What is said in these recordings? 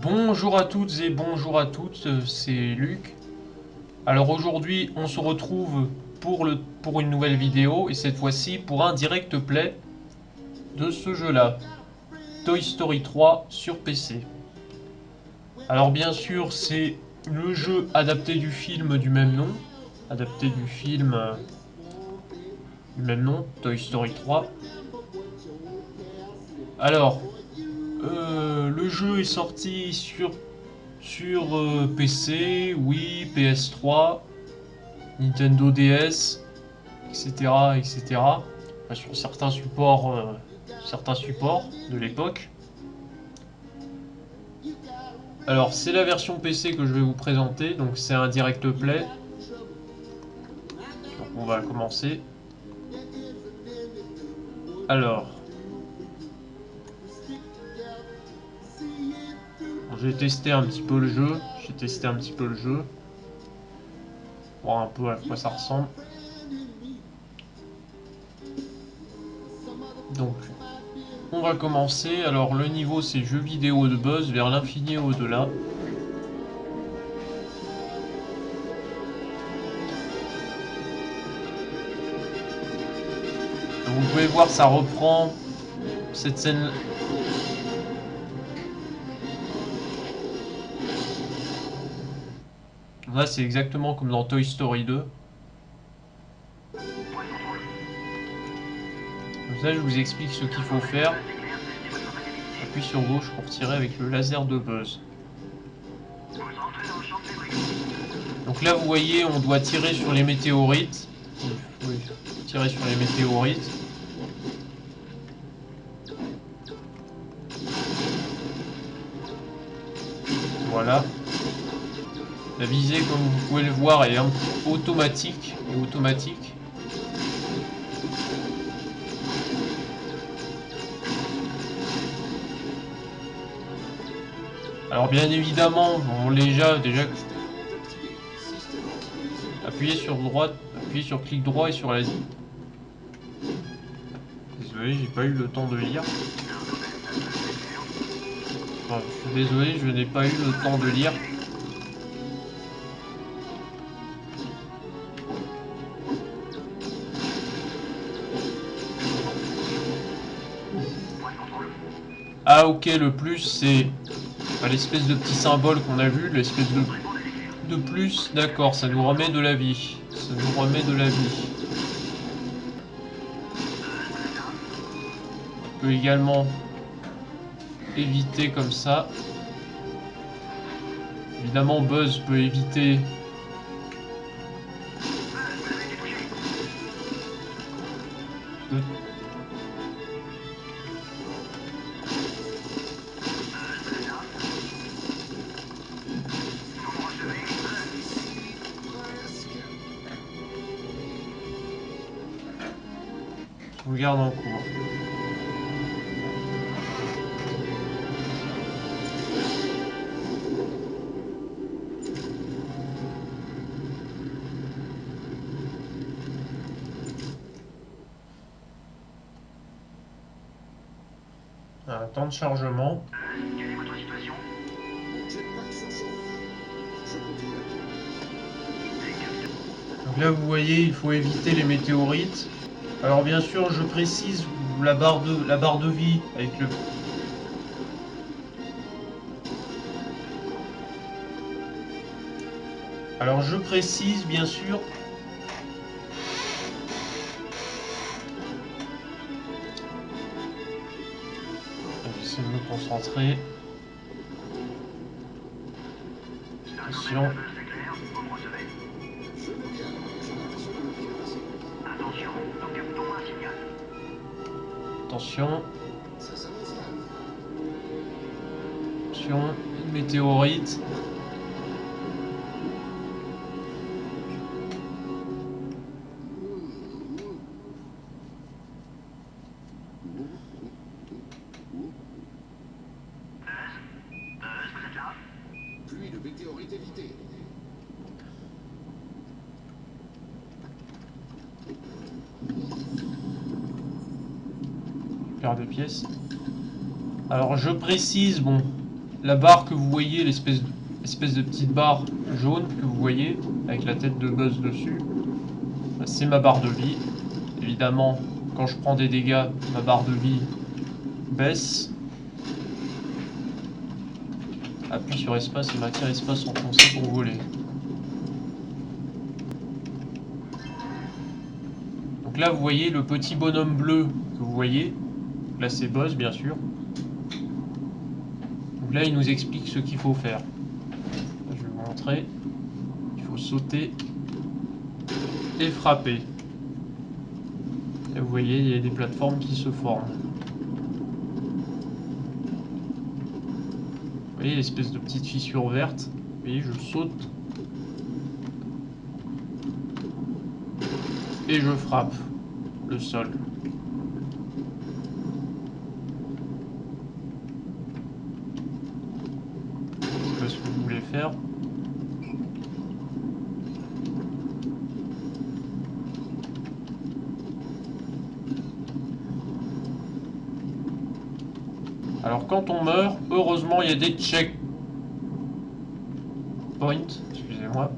Bonjour à toutes et bonjour à toutes, c'est Luc. Alors aujourd'hui on se retrouve pour une nouvelle vidéo et cette fois-ci pour un direct play de ce jeu-là, Toy Story 3 sur PC. Alors bien sûr c'est le jeu adapté du film du même nom, adapté du film du même nom, Toy Story 3. Alors, le jeu est sorti sur PC, Wii, PS3, Nintendo DS, etc., etc. Enfin, sur certains supports de l'époque. Alors, c'est la version PC que je vais vous présenter, donc c'est un direct play. Donc, on va commencer. Alors, j'ai testé un petit peu le jeu. Voir un peu à quoi ça ressemble. Donc, on va commencer. Alors, le niveau, c'est jeu vidéo de Buzz vers l'infini et au-delà. Vous pouvez voir, ça reprend cette scène. Là, c'est exactement comme dans Toy Story 2. Comme ça, je vous explique ce qu'il faut faire. Appuie sur gauche pour tirer avec le laser de Buzz. Donc là, vous voyez, on doit tirer sur les météorites. Oui, tirer sur les météorites. Voilà. La visée, comme vous pouvez le voir, est automatique. Alors bien évidemment, on déjà appuyez sur droite, appuyez sur clic droit et sur la. Désolé, j'ai pas eu le temps de lire. Enfin, je suis désolé, je n'ai pas eu le temps de lire. Ah ok, le plus c'est l'espèce de petit symbole qu'on a vu, l'espèce de plus, d'accord, ça nous remet de la vie. Ça nous remet de la vie. On peut également éviter comme ça. Évidemment, Buzz peut éviter. On garde en cours. Un temps de chargement. Quelle est votre situation? Donc là, vous voyez, il faut éviter les météorites. Alors bien sûr, je précise la barre de vie avec le. Alors je précise bien sûr. J'essaie de me concentrer. Attention. Attention, nous captons un signal. Attention. Attention. Une météorite. Buzz, vous êtes là? Pluie de météorites évitée. Faire des pièces. Alors je précise, bon, la barre que vous voyez, l'espèce de petite barre jaune que vous voyez, avec la tête de Buzz dessus, c'est ma barre de vie. Évidemment, quand je prends des dégâts, ma barre de vie baisse. Appuie sur espace et maintient espace enfoncé pour voler. Donc là, vous voyez le petit bonhomme bleu que vous voyez. Là, c'est Buzz, bien sûr. Donc là, il nous explique ce qu'il faut faire. Je vais vous montrer. Il faut sauter et frapper. Et vous voyez, il y a des plateformes qui se forment. Vous voyez l'espèce de petite fissure verte. Vous voyez, je saute. Et je frappe le sol. Je sais pas ce que vous voulez faire. Alors quand on meurt, heureusement il y a des checkpoints. Excusez-moi.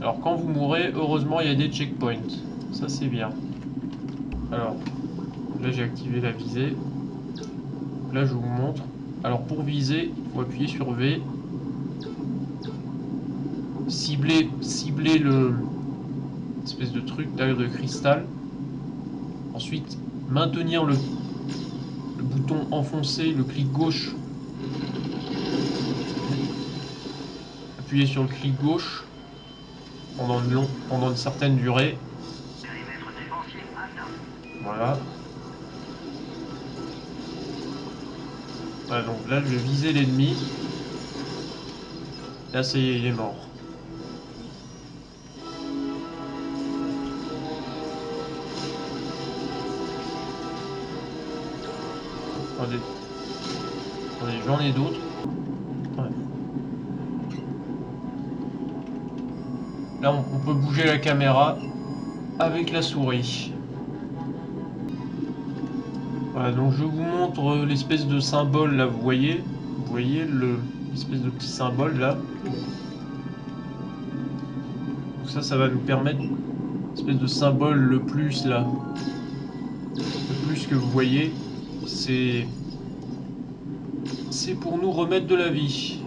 Alors quand vous mourrez, heureusement il y a des checkpoints. Ça c'est bien. Alors, là j'ai activé la visée. Là je vous montre. Alors pour viser, il faut appuyer sur V. Cibler le espèce de truc derrière de cristal. Ensuite, maintenir le bouton enfoncé, le clic gauche. Appuyer sur le clic gauche pendant une certaine durée. Périmètre défensif atteint. Voilà. Voilà, donc là je vais viser l'ennemi. Là ça y est, il est mort. Attendez, j'en ai d'autres. Ouais. Là on peut bouger la caméra avec la souris. Voilà, donc je vous montre l'espèce de symbole là, vous voyez l'espèce de petit symbole là. Donc ça va nous permettre, l'espèce de symbole, le plus là, le plus que vous voyez, c'est pour nous remettre de la vie.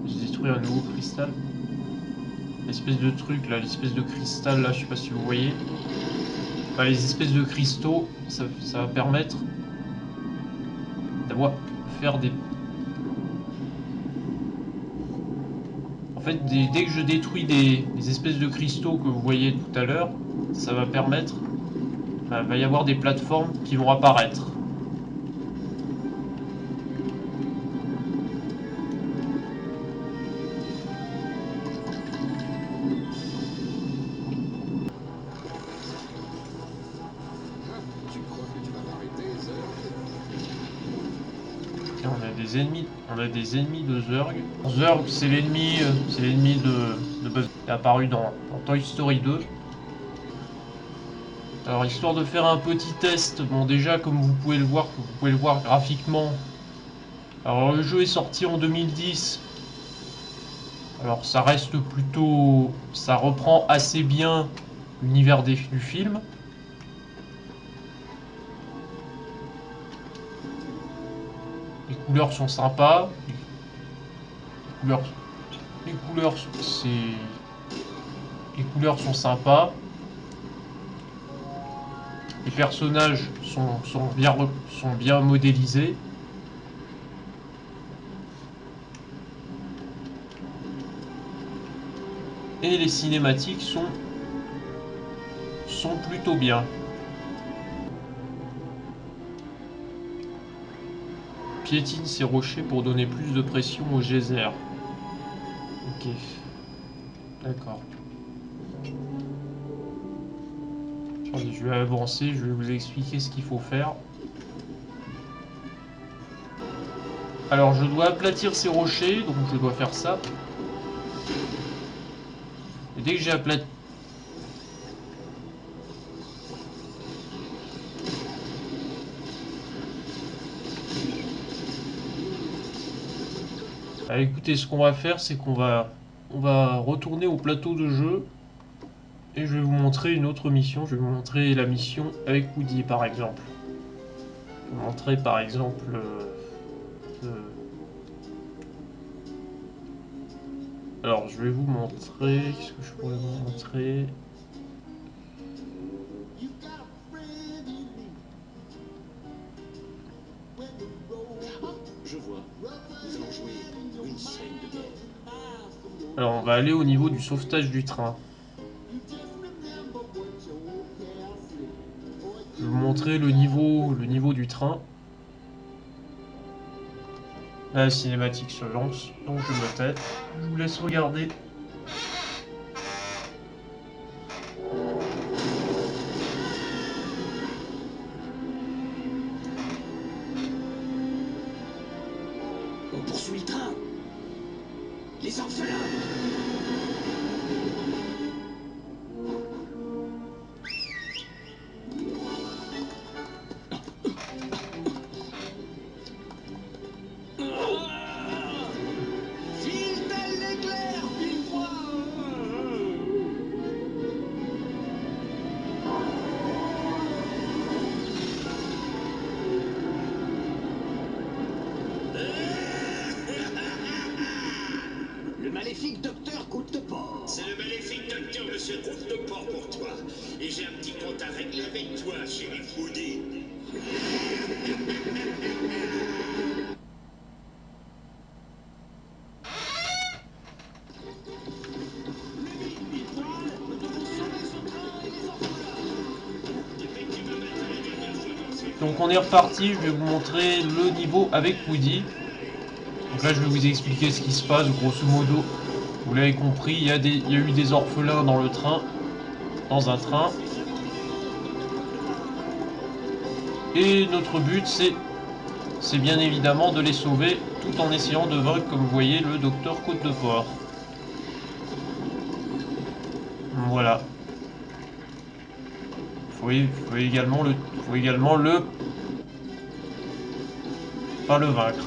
J'ai détruit un nouveau cristal. L'espèce de truc là, l'espèce de cristal là, je sais pas si vous voyez. Enfin, les espèces de cristaux, ça va permettre d'avoir faire des... En fait, dès que je détruis des espèces de cristaux que vous voyez tout à l'heure, ça va permettre... il va y avoir des plateformes qui vont apparaître. Tu crois que tu vas m'arrêter, Zerg? Et on a des ennemis de Zurg. Zurg, c'est l'ennemi de Buzz. Il est apparu dans Toy Story 2. Alors histoire de faire un petit test, bon déjà comme vous pouvez le voir graphiquement. Alors le jeu est sorti en 2010. Alors ça reste plutôt... ça reprend assez bien l'univers du film. Les couleurs sont sympas. Les couleurs sont sympas. Les personnages sont bien modélisés. Et les cinématiques sont plutôt bien. Piétine ces rochers pour donner plus de pression au geyser. Ok. D'accord. Attendez, je vais avancer, je vais vous expliquer ce qu'il faut faire. Alors je dois aplatir ces rochers, donc je dois faire ça. Et dès que j'ai aplati... Ah, écoutez, ce qu'on va faire, c'est qu'on va retourner au plateau de jeu et je vais vous montrer une autre mission. Je vais vous montrer la mission avec Woody, par exemple. Je vais vous montrer, par exemple, alors, je vais vous montrer... Qu'est-ce que je pourrais vous montrer? Je vois. Nous allons jouer une scène de guerre. Alors, on va aller au niveau du sauvetage du train. Je vais vous montrer le niveau du train. Là, la cinématique se lance, donc je me tais. Je vous laisse regarder. On poursuit le train. Les orphelins. File-t-elle l'éclair, pile-moi. Le maléfique docteur Goutte de Porc. C'est le maléfique docteur Monsieur Goutte de Porc pour toi. Et j'ai un petit compte à régler avec toi, chéri Woody. Donc on est reparti, je vais vous montrer le niveau avec Woody. Donc là je vais vous expliquer ce qui se passe, grosso modo. Vous l'avez compris, il y a eu des orphelins dans le train. Dans un train. Et notre but c'est bien évidemment de les sauver tout en essayant de vaincre, comme vous voyez, le docteur Côte de Porc. Voilà. Faut également pas le vaincre.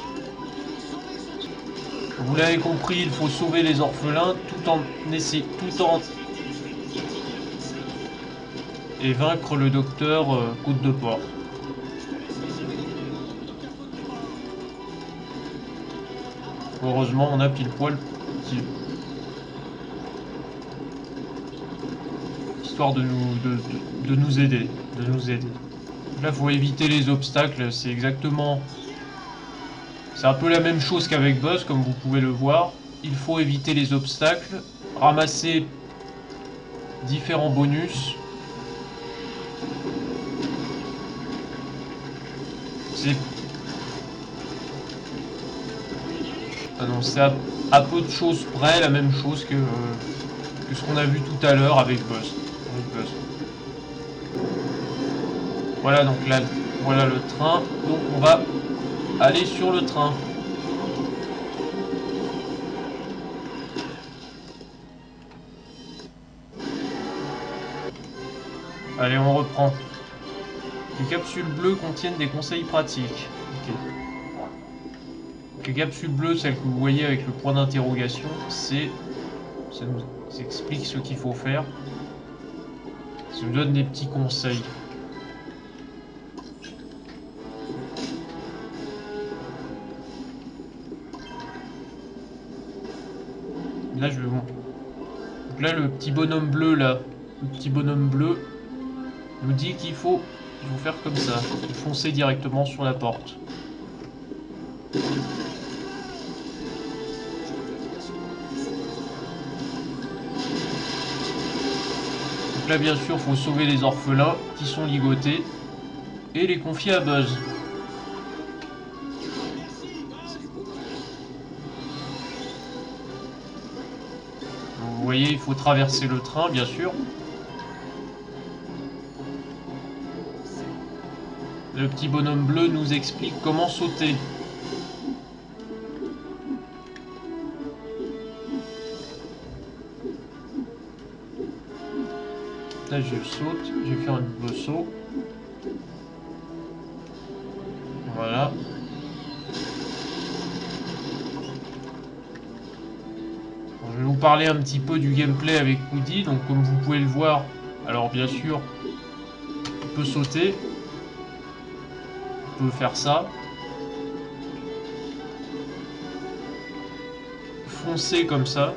Vous l'avez compris, il faut sauver les orphelins et vaincre le docteur Côte de Porc. Heureusement, on a pile poil histoire de nous aider, Là, faut éviter les obstacles. C'est un peu la même chose qu'avec Buzz, comme vous pouvez le voir. Il faut éviter les obstacles, ramasser différents bonus. C'est à peu de choses près la même chose que ce qu'on a vu tout à l'heure avec Buzz. Voilà, donc là, voilà le train. Donc on va aller sur le train. Allez, on reprend. Les capsules bleues contiennent des conseils pratiques. Ok. Les capsules bleues, celles que vous voyez avec le point d'interrogation, ça nous explique ce qu'il faut faire. Ça nous donne des petits conseils. Là, donc là, le petit bonhomme bleu, nous dit qu'il faut faire comme ça, foncer directement sur la porte. Donc là, bien sûr, il faut sauver les orphelins qui sont ligotés et les confier à Buzz. Vous voyez, il faut traverser le train, bien sûr. Le petit bonhomme bleu nous explique comment sauter. Là je saute, je vais faire un double saut. Voilà. Bon, je vais vous parler un petit peu du gameplay avec Woody. Donc comme vous pouvez le voir, alors bien sûr, il peut sauter. Il peut faire ça. Foncer comme ça.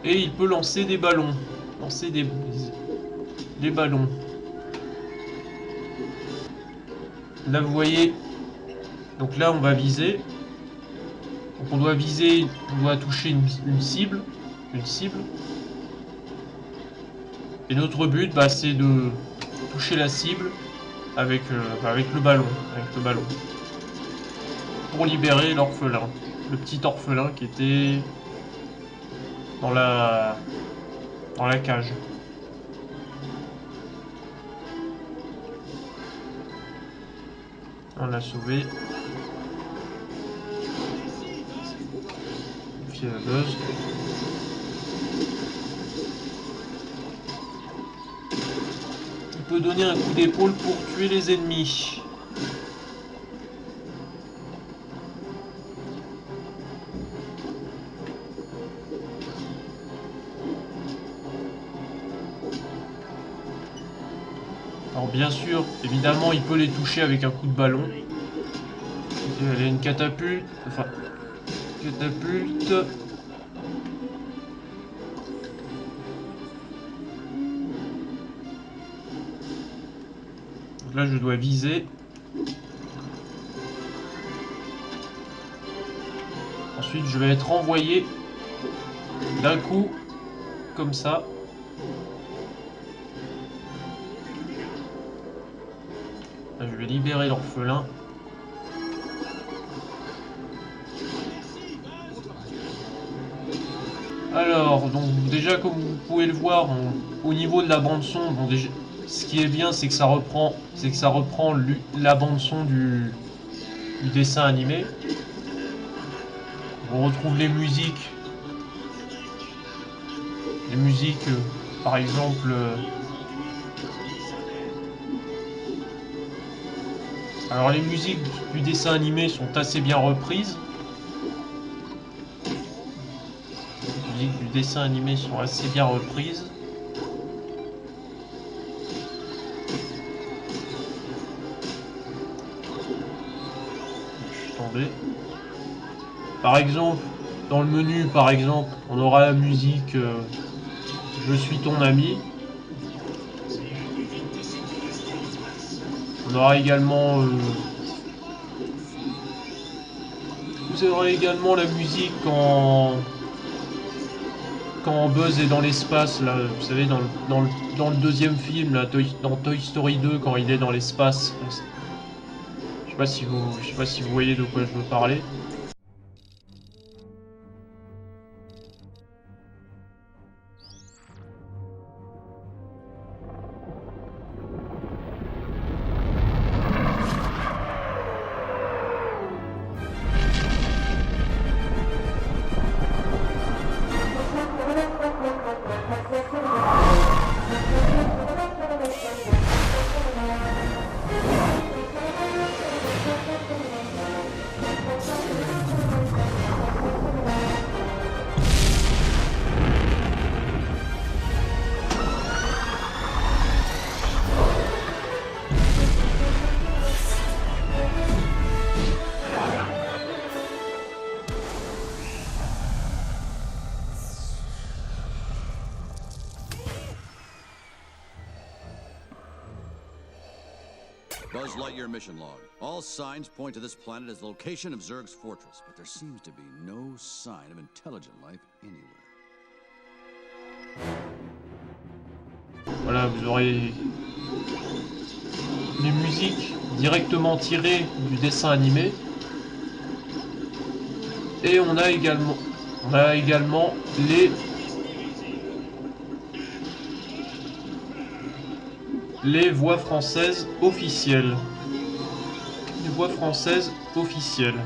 Et il peut lancer des ballons. Lancer des ballons. Là vous voyez, donc là on va viser. Donc on doit viser, on doit toucher une cible. Et notre but c'est de toucher la cible avec le ballon. Pour libérer l'orphelin. Le petit orphelin qui était dans la cage. On l'a sauvé. Puis la buzz. Il peut donner un coup d'épaule pour tuer les ennemis. Alors bien sûr, évidemment, il peut les toucher avec un coup de ballon. Il y a une catapulte. Enfin, catapulte. Donc là, je dois viser. Ensuite, je vais être envoyé d'un coup, comme ça. Là, je vais libérer l'orphelin. Alors, donc déjà comme vous pouvez le voir, au niveau de la bande son, bon, déjà, ce qui est bien, c'est que ça reprend, la bande son du dessin animé. On retrouve les musiques, par exemple. Alors les musiques du dessin animé sont assez bien reprises. Du dessin animé sont assez bien reprises. Je suis tombé. Par exemple, dans le menu, on aura la musique Je suis ton ami. On aura également vous aurez également la musique quand Buzz est dans l'espace, là, vous savez, dans le deuxième film, là, dans Toy Story 2, quand il est dans l'espace. Je sais pas si vous voyez de quoi je veux parler. Buzz Lightyear mission log. All signs point to this planet as the location of Zurg's fortress, but there seems to be no sign of intelligent life anywhere. Voilà, vous aurez les musiques directement tirées du dessin animé. Et on a également les voix françaises officielles. Les voix françaises officielles.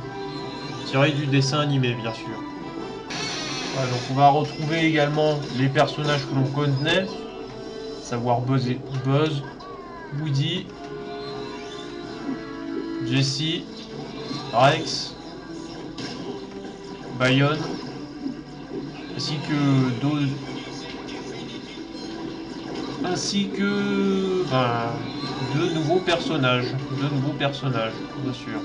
Tirées du dessin animé, bien sûr. Voilà, donc on va retrouver également les personnages que l'on connaît, à savoir Buzz, Woody, Jessie, Rex, Bayonne, ainsi que d'autres, de nouveaux personnages, bien sûr.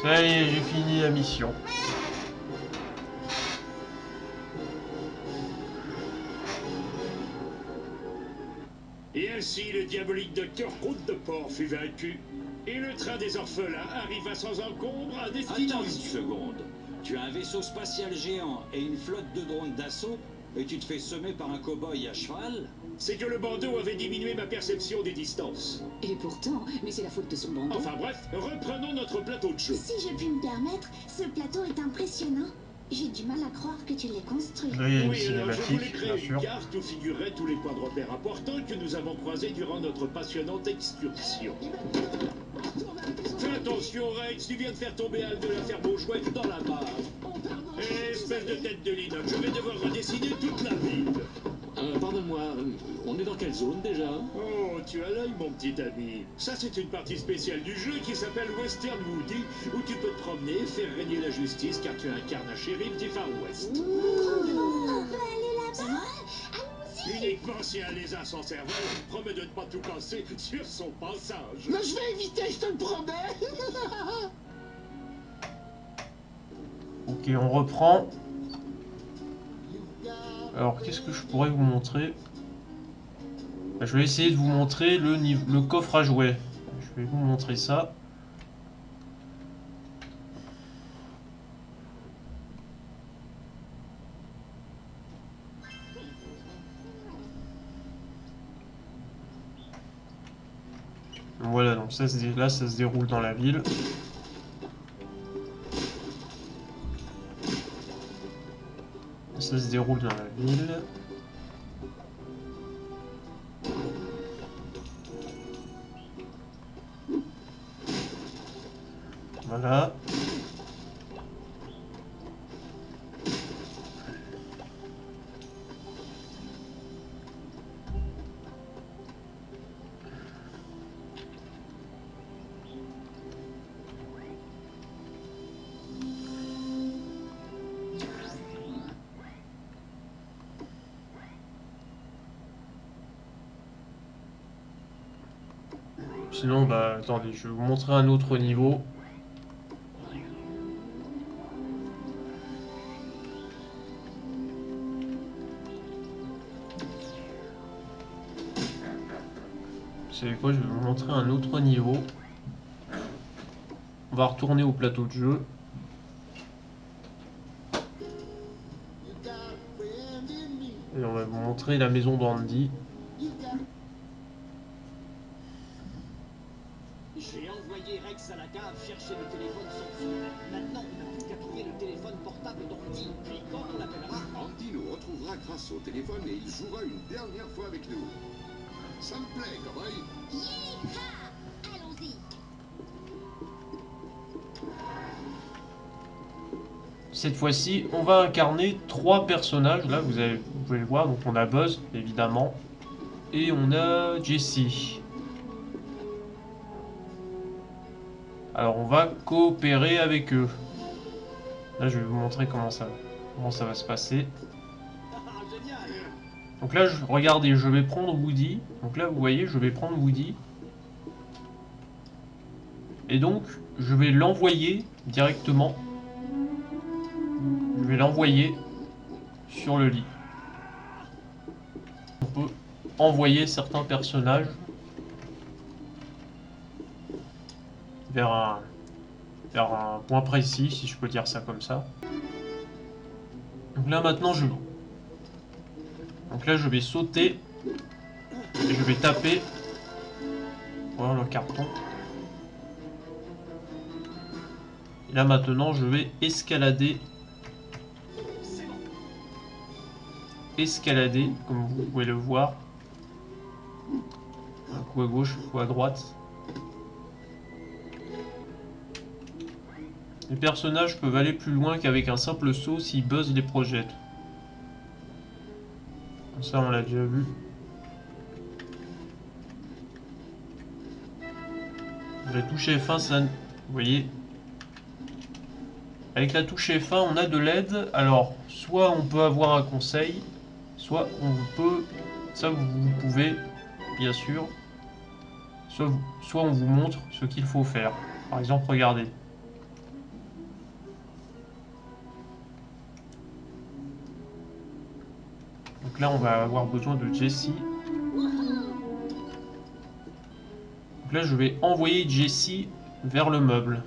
Ça y est, j'ai fini la mission. Et ainsi, le diabolique docteur Route de Port fut vaincu. Et le train des orphelins arriva sans encombre à destination. Attends une seconde. Tu as un vaisseau spatial géant et une flotte de drones d'assaut, et tu te fais semer par un cow-boy à cheval? C'est que le bandeau avait diminué ma perception des distances. Et pourtant, mais c'est la faute de son bandeau. Enfin bref, reprenons notre plateau de jeu. Si je puis me permettre, ce plateau est impressionnant. J'ai du mal à croire que tu l'aies construit. Là, il y a une Oui, alors je voulais cinématique, créer bien sûr. une carte où figuraient tous les points de repère importants que nous avons croisés durant notre passionnante excursion. Fais attention, Rex, tu viens de faire tomber Al de la ferme aux chouettes dans la mare. Espèce de tête de linotte, je vais devoir redessiner toute la ville. Pardonne-moi, on est dans quelle zone déjà? Oh, tu as l'œil, mon petit ami. Ça, c'est une partie spéciale du jeu qui s'appelle Western Woody, où tu peux te promener et faire régner la justice car tu incarnes un shérif du Far West. On peut aller là-bas. Allons-y. Uniquement si un lézard sans cervelle promet de ne pas tout casser sur son passage. Mais je vais éviter, je te le promets. Ok, on reprend. Alors, qu'est-ce que je pourrais vous montrer? Je vais essayer de vous montrer le coffre à jouets. Je vais vous montrer ça. Voilà, donc là, ça se déroule dans la ville. Ça se déroule dans la ville. Voilà. Sinon, bah attendez, je vais vous montrer un autre niveau. Vous savez quoi, je vais vous montrer un autre niveau. On va retourner au plateau de jeu. Et on va vous montrer la maison d'Andy. J'ai envoyé Rex à la cave chercher le téléphone sans fil. Maintenant, on n'a plus qu'à trouver le téléphone portable d'Andy. Puis quand on l'appellera, Andy nous retrouvera grâce au téléphone et il jouera une dernière fois avec nous. Ça me plaît, cowboy. Yeeha! Allons-y. Cette fois-ci, on va incarner 3 personnages. Là, vous pouvez le voir. Donc, on a Buzz, évidemment. Et on a Jessie. Alors, on va coopérer avec eux. Là, je vais vous montrer comment ça va se passer. génial. Donc là, regardez, je vais prendre Woody. Donc là, vous voyez, je vais prendre Woody. Et donc, je vais l'envoyer directement. Je vais l'envoyer sur le lit. On peut envoyer certains personnages vers un point précis, si je peux dire ça comme ça. Donc là, maintenant, je vais sauter et je vais taper. Voilà le carton. Et là, maintenant, je vais escalader. Comme vous pouvez le voir. Un coup à gauche, un coup à droite. Les personnages peuvent aller plus loin qu'avec un simple saut si Buzz les projette. Ça, on l'a déjà vu. La touche F1, ça... Vous voyez. Avec la touche F1, on a de l'aide. Alors, soit on peut avoir un conseil, soit on peut... Ça, vous pouvez, bien sûr. Soit on vous montre ce qu'il faut faire. Par exemple, regardez. Donc là, on va avoir besoin de Jessie. Donc là, je vais envoyer Jessie vers le meuble.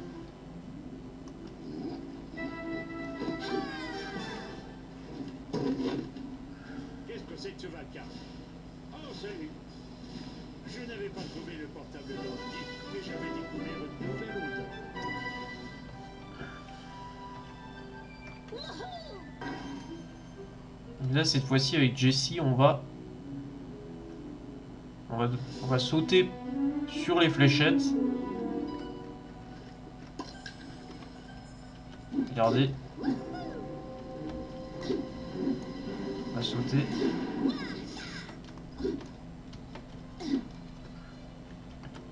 Qu'est-ce que c'est que ce vacarme? Oh, salut. Je n'avais pas trouvé le portable d'Andy, mais j'avais découvert une nouvelle odeur. Donc là, cette fois-ci, avec Jessie, on va sauter sur les fléchettes. Regardez. On va sauter.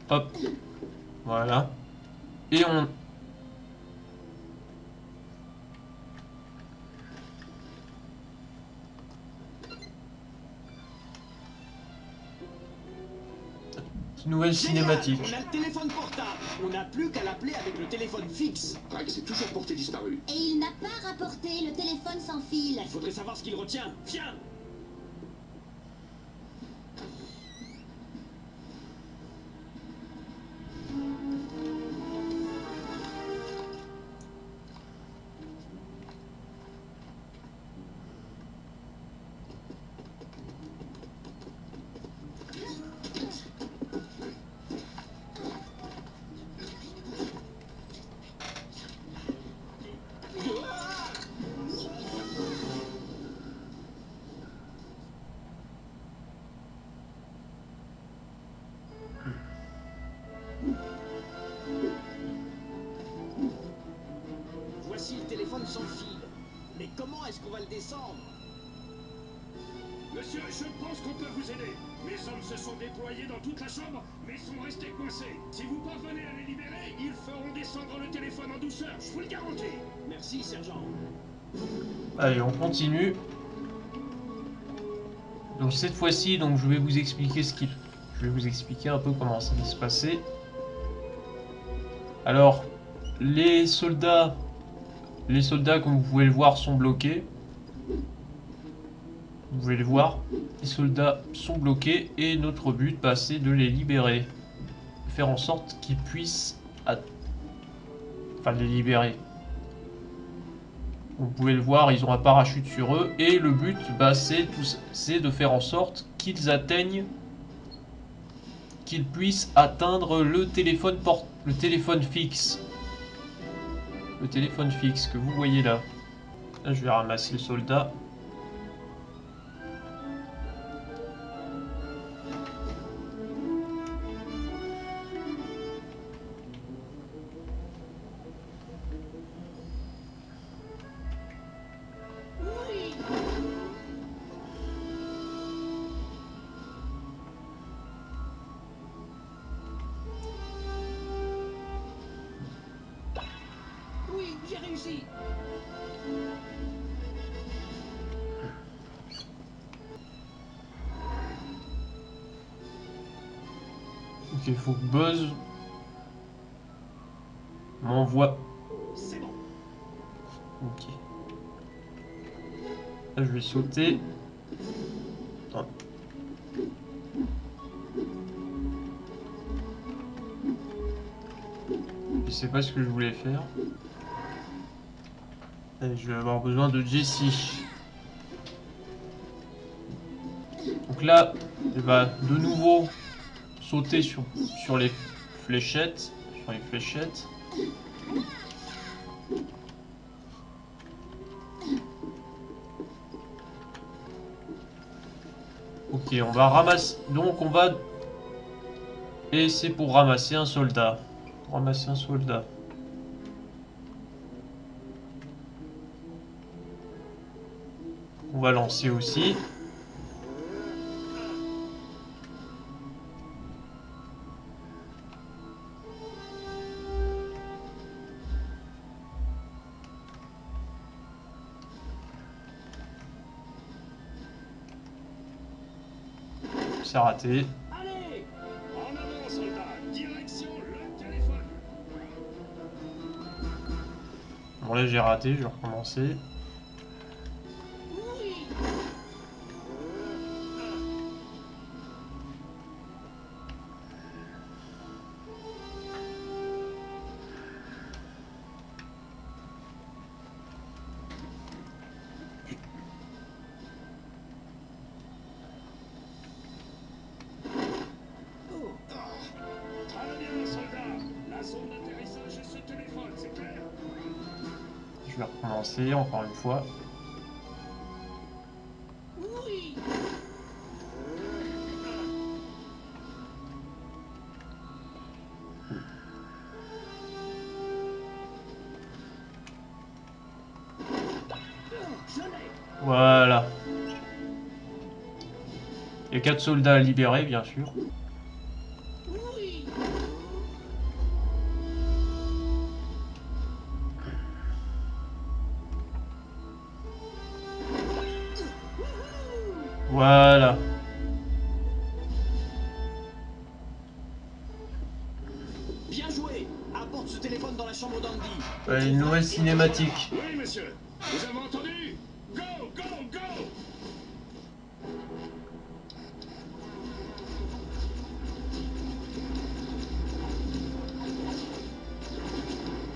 Hop. Voilà. Et on... Nouvelle cinématique. On a le téléphone portable. On n'a plus qu'à l'appeler avec le téléphone fixe. Rex est toujours porté disparu. Et il n'a pas rapporté le téléphone sans fil. Il faudrait savoir ce qu'il retient. Viens. Voici le téléphone sans fil. Mais comment est-ce qu'on va le descendre? Monsieur, je pense qu'on peut vous aider. Mes hommes se sont déployés dans toute la chambre, mais sont restés coincés. Si vous parvenez à les libérer, ils feront descendre le téléphone en douceur, je vous le garantis. Merci, sergent. Allez, on continue. Donc cette fois-ci, donc je vais vous expliquer je vais vous expliquer un peu comment ça va se passer. Alors, les soldats, comme vous pouvez le voir, sont bloqués. Vous pouvez le voir, les soldats sont bloqués et notre but, bah, c'est de les libérer. Faire en sorte qu'ils puissent... les libérer. Vous pouvez le voir, ils ont un parachute sur eux et le but, bah, c'est de faire en sorte qu'ils atteignent... qu'ils puissent atteindre le téléphone fixe. Le téléphone fixe que vous voyez là. Là, je vais ramasser le soldat. Oui, j'ai réussi. Ok, il faut que Buzz m'envoie. C'est bon. Ok. Là, je vais sauter. Attends. Je sais pas ce que je voulais faire. Et je vais avoir besoin de Jessie. Donc là, elle va de nouveau sauter sur les fléchettes. Ok, on va ramasser. Donc on va. Et c'est pour ramasser un soldat. On va lancer aussi. C'est raté. Allez, en avant, soldat. Direction le téléphone. Bon là j'ai raté, je vais recommencer. Très bien, soldat. La zone d'atterrissage est ce téléphone, c'est clair? Je vais recommencer encore une fois. Oui. Je l'ai. Voilà. Il y a 4 soldats à libérer, bien sûr. Oui. Voilà. Bien joué. Apporte ce téléphone dans la chambre d'Andy. Une nouvelle cinématique. Oui, monsieur. Vous avez entendu? Go, go, go!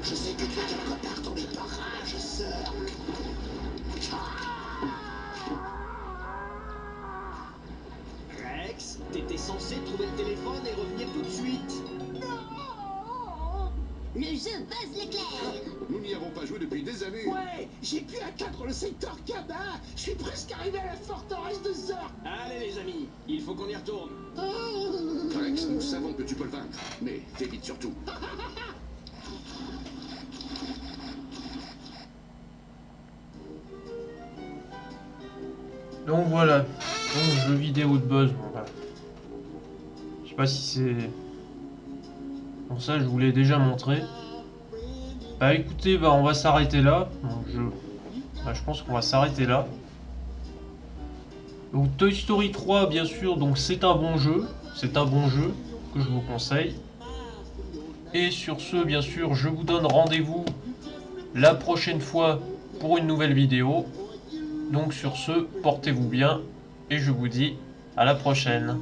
Je sais que tu es quelque part dans les parages, sœur. Rex, t'étais censé trouver le téléphone et revenir tout de suite. Non. Le jeu Buzz l'éclair. Nous n'y avons pas joué depuis des années. Ouais, j'ai pu atteindre le secteur cabin. Je suis presque arrivé à la forteresse de Zork. Allez les amis, il faut qu'on y retourne. Rex, nous savons que tu peux le vaincre, mais fais vite surtout. Donc voilà. Donc jeu vidéo de Buzz. Bon, voilà. Je sais pas si c'est... Bon ça je vous l'ai déjà montré. Bah écoutez, bah on va s'arrêter là. Donc, je pense qu'on va s'arrêter là. Donc Toy Story 3 bien sûr, donc c'est un bon jeu. C'est un bon jeu que je vous conseille. Et sur ce bien sûr je vous donne rendez-vous la prochaine fois pour une nouvelle vidéo. Donc sur ce, portez-vous bien et je vous dis à la prochaine.